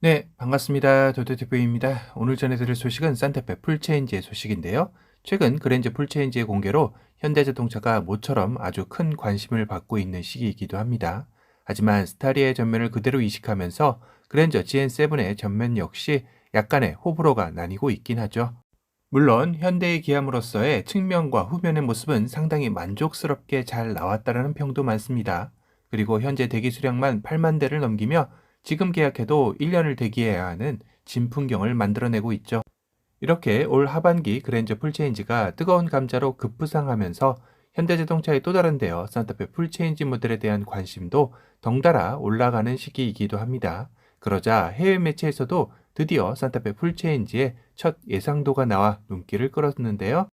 네, 반갑습니다. 도도TV입니다. 오늘 전해드릴 소식은 산타페 풀체인지의 소식인데요. 최근 그랜저 풀체인지의 공개로 현대자동차가 모처럼 아주 큰 관심을 받고 있는 시기이기도 합니다. 하지만 스타리아의 전면을 그대로 이식하면서 그랜저 GN7의 전면 역시 약간의 호불호가 나뉘고 있긴 하죠. 물론 현대의 기함으로서의 측면과 후면의 모습은 상당히 만족스럽게 잘 나왔다는 평도 많습니다. 그리고 현재 대기 수량만 8만 대를 넘기며 지금 계약해도 1년을 대기해야 하는 진풍경을 만들어내고 있죠. 이렇게 올 하반기 그랜저 풀체인지가 뜨거운 감자로 급부상하면서 현대자동차의 또 다른 대여 산타페 풀체인지 모델에 대한 관심도 덩달아 올라가는 시기이기도 합니다. 그러자 해외 매체에서도 드디어 산타페 풀체인지의 첫 예상도가 나와 눈길을 끌었는데요.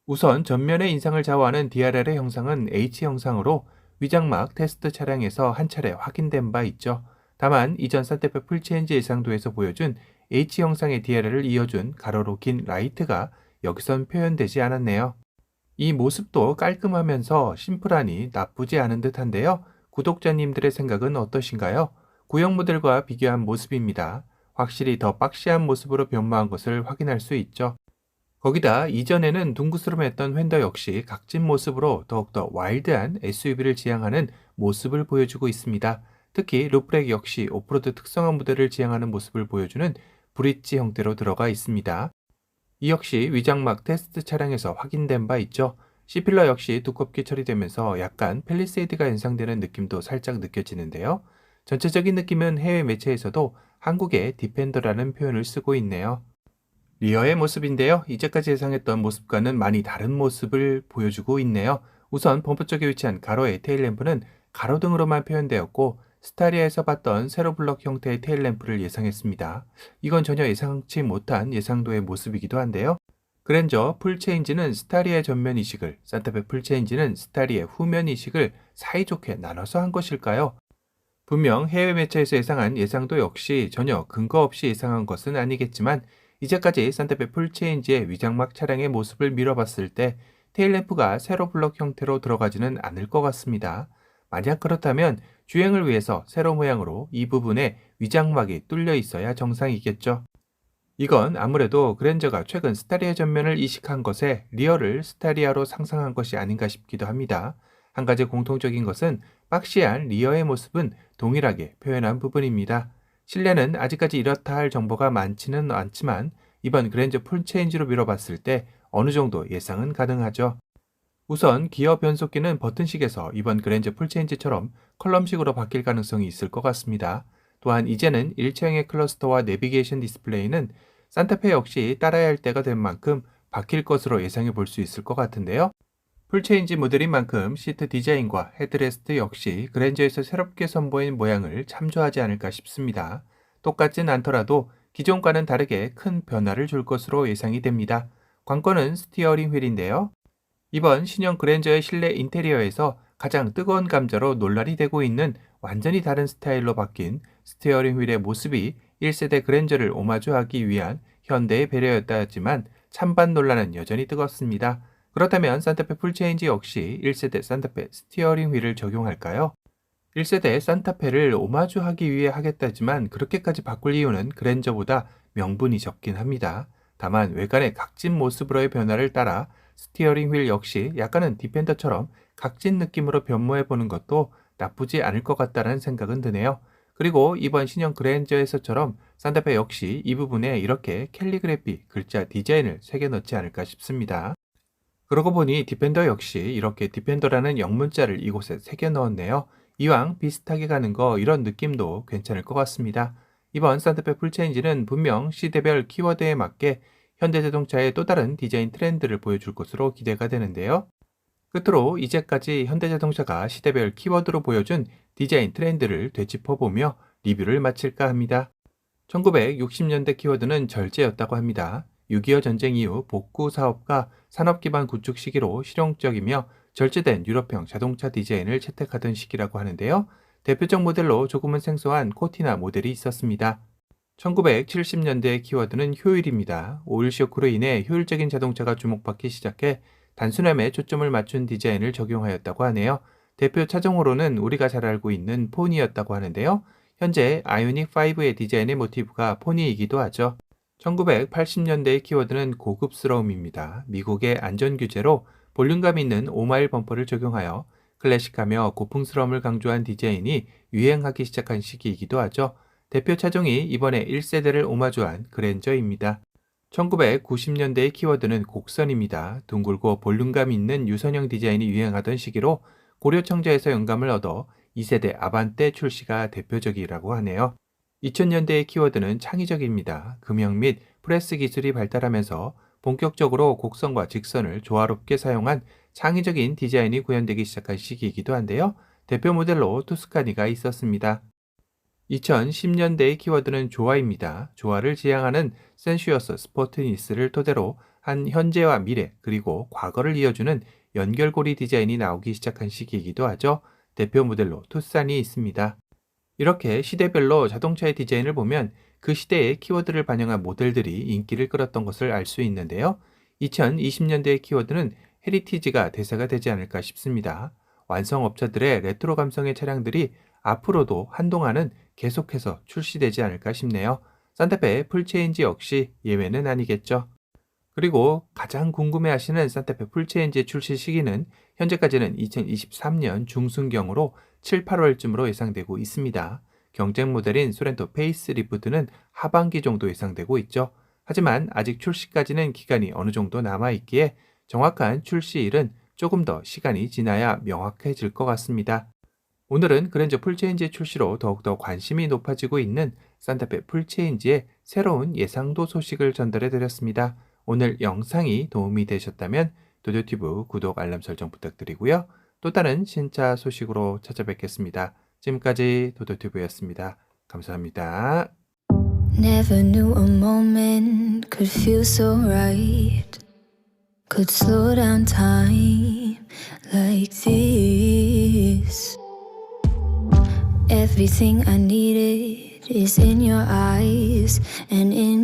우선 전면의 인상을 좌우하는 DRL의 형상은 H 형상으로 위장막 테스트 차량에서 한 차례 확인된 바 있죠. 다만 이전 산타페 풀체인지 예상도에서 보여준 H 형상의 DRL을 이어준 가로로 긴 라이트가 여기선 표현되지 않았네요. 이 모습도 깔끔하면서 심플하니 나쁘지 않은 듯한데요. 구독자님들의 생각은 어떠신가요? 구형 모델과 비교한 모습입니다. 확실히 더 박시한 모습으로 변모한 것을 확인할 수 있죠. 거기다 이전에는 둥그스름했던 휀더 역시 각진 모습으로 더욱더 와일드한 SUV를 지향하는 모습을 보여주고 있습니다. 특히 루프렉 역시 오프로드 특성화 모델을 지향하는 모습을 보여주는 브릿지 형태로 들어가 있습니다. 이 역시 위장막 테스트 차량에서 확인된 바 있죠. C필러 역시 두껍게 처리되면서 약간 펠리세이드가 연상되는 느낌도 살짝 느껴지는데요. 전체적인 느낌은 해외 매체에서도 한국의 디펜더라는 표현을 쓰고 있네요. 리어의 모습인데요. 이제까지 예상했던 모습과는 많이 다른 모습을 보여주고 있네요. 우선 범퍼 쪽에 위치한 가로의 테일램프는 가로등으로만 표현되었고 스타리아에서 봤던 세로 블럭 형태의 테일램프를 예상했습니다. 이건 전혀 예상치 못한 예상도의 모습이기도 한데요. 그랜저 풀체인지는 스타리아의 전면 이식을, 산타페 풀체인지는 스타리아의 후면 이식을 사이좋게 나눠서 한 것일까요? 분명 해외 매체에서 예상한 예상도 역시 전혀 근거 없이 예상한 것은 아니겠지만 이제까지 산타페 풀체인지의 위장막 차량의 모습을 미뤄봤을 때 테일램프가 세로 블럭 형태로 들어가지는 않을 것 같습니다. 만약 그렇다면 주행을 위해서 세로 모양으로 이 부분에 위장막이 뚫려 있어야 정상이겠죠. 이건 아무래도 그랜저가 최근 스타리아 전면을 이식한 것에 리어를 스타리아로 상상한 것이 아닌가 싶기도 합니다. 한 가지 공통적인 것은 박시한 리어의 모습은 동일하게 표현한 부분입니다. 실내는 아직까지 이렇다 할 정보가 많지는 않지만 이번 그랜저 풀체인지로 미뤄봤을 때 어느 정도 예상은 가능하죠. 우선 기어 변속기는 버튼식에서 이번 그랜저 풀체인지처럼 컬럼식으로 바뀔 가능성이 있을 것 같습니다. 또한 이제는 일체형의 클러스터와 내비게이션 디스플레이는 산타페 역시 따라야 할 때가 된 만큼 바뀔 것으로 예상해 볼 수 있을 것 같은데요. 풀체인지 모델인 만큼 시트 디자인과 헤드레스트 역시 그랜저에서 새롭게 선보인 모양을 참조하지 않을까 싶습니다. 똑같진 않더라도 기존과는 다르게 큰 변화를 줄 것으로 예상이 됩니다. 관건은 스티어링 휠인데요. 이번 신형 그랜저의 실내 인테리어에서 가장 뜨거운 감자로 논란이 되고 있는 완전히 다른 스타일로 바뀐 스티어링 휠의 모습이 1세대 그랜저를 오마주하기 위한 현대의 배려였다 했지만 찬반 논란은 여전히 뜨겁습니다. 그렇다면 산타페 풀체인지 역시 1세대 산타페 스티어링 휠을 적용할까요? 1세대 산타페를 오마주하기 위해 하겠다지만 그렇게까지 바꿀 이유는 그랜저보다 명분이 적긴 합니다. 다만 외관의 각진 모습으로의 변화를 따라 스티어링 휠 역시 약간은 디펜더처럼 각진 느낌으로 변모해보는 것도 나쁘지 않을 것 같다는 생각은 드네요. 그리고 이번 신형 그랜저에서처럼 산타페 역시 이 부분에 이렇게 캘리그래피 글자 디자인을 새겨 넣지 않을까 싶습니다. 그러고 보니 디펜더 역시 이렇게 디펜더라는 영문자를 이곳에 새겨 넣었네요. 이왕 비슷하게 가는 거 이런 느낌도 괜찮을 것 같습니다. 이번 산타페 풀체인지는 분명 시대별 키워드에 맞게 현대자동차의 또 다른 디자인 트렌드를 보여줄 것으로 기대가 되는데요. 끝으로 이제까지 현대자동차가 시대별 키워드로 보여준 디자인 트렌드를 되짚어보며 리뷰를 마칠까 합니다. 1960년대 키워드는 절제였다고 합니다. 6.25 전쟁 이후 복구 사업과 산업 기반 구축 시기로 실용적이며 절제된 유럽형 자동차 디자인을 채택하던 시기라고 하는데요. 대표적 모델로 조금은 생소한 코티나 모델이 있었습니다. 1970년대의 키워드는 효율입니다. 오일 쇼크로 인해 효율적인 자동차가 주목받기 시작해 단순함에 초점을 맞춘 디자인을 적용하였다고 하네요. 대표 차종으로는 우리가 잘 알고 있는 폰이었다고 하는데요. 현재 아이오닉 5의 디자인의 모티브가 포니이기도 하죠. 1980년대의 키워드는 고급스러움입니다. 미국의 안전규제로 볼륨감 있는 5마일 범퍼를 적용하여 클래식하며 고풍스러움을 강조한 디자인이 유행하기 시작한 시기이기도 하죠. 대표 차종이 이번에 1세대를 오마주한 그랜저입니다. 1990년대의 키워드는 곡선입니다. 둥글고 볼륨감 있는 유선형 디자인이 유행하던 시기로 고려청자에서 영감을 얻어 2세대 아반떼 출시가 대표적이라고 하네요. 2000년대의 키워드는 창의적입니다. 금형 및 프레스 기술이 발달하면서 본격적으로 곡선과 직선을 조화롭게 사용한 창의적인 디자인이 구현되기 시작한 시기이기도 한데요. 대표 모델로 투스카니가 있었습니다. 2010년대의 키워드는 조화입니다. 조화를 지향하는 센슈어스 스포트니스를 토대로 한 현재와 미래 그리고 과거를 이어주는 연결고리 디자인이 나오기 시작한 시기이기도 하죠. 대표 모델로 투싼이 있습니다. 이렇게 시대별로 자동차의 디자인을 보면 그 시대의 키워드를 반영한 모델들이 인기를 끌었던 것을 알 수 있는데요. 2020년대의 키워드는 헤리티지가 대세가 되지 않을까 싶습니다. 완성업체들의 레트로 감성의 차량들이 앞으로도 한동안은 계속해서 출시되지 않을까 싶네요. 산타페 풀체인지 역시 예외는 아니겠죠. 그리고 가장 궁금해하시는 산타페 풀체인지의 출시 시기는 현재까지는 2023년 중순경으로 7, 8월쯤으로 예상되고 있습니다. 경쟁 모델인 소렌토 페이스리프트는 하반기 정도 예상되고 있죠. 하지만 아직 출시까지는 기간이 어느 정도 남아있기에 정확한 출시일은 조금 더 시간이 지나야 명확해질 것 같습니다. 오늘은 그랜저 풀체인지의 출시로 더욱더 관심이 높아지고 있는 산타페 풀체인지의 새로운 예상도 소식을 전달해 드렸습니다. 오늘 영상이 도움이 되셨다면 도도튜브 구독 알람 설정 부탁드리고요. 또 다른 신차 소식으로 찾아뵙겠습니다. 지금까지 도도튜브였습니다. 감사합니다. Never knew a moment could feel so right. Could slow down time like this. Everything I needed is in your eyes and in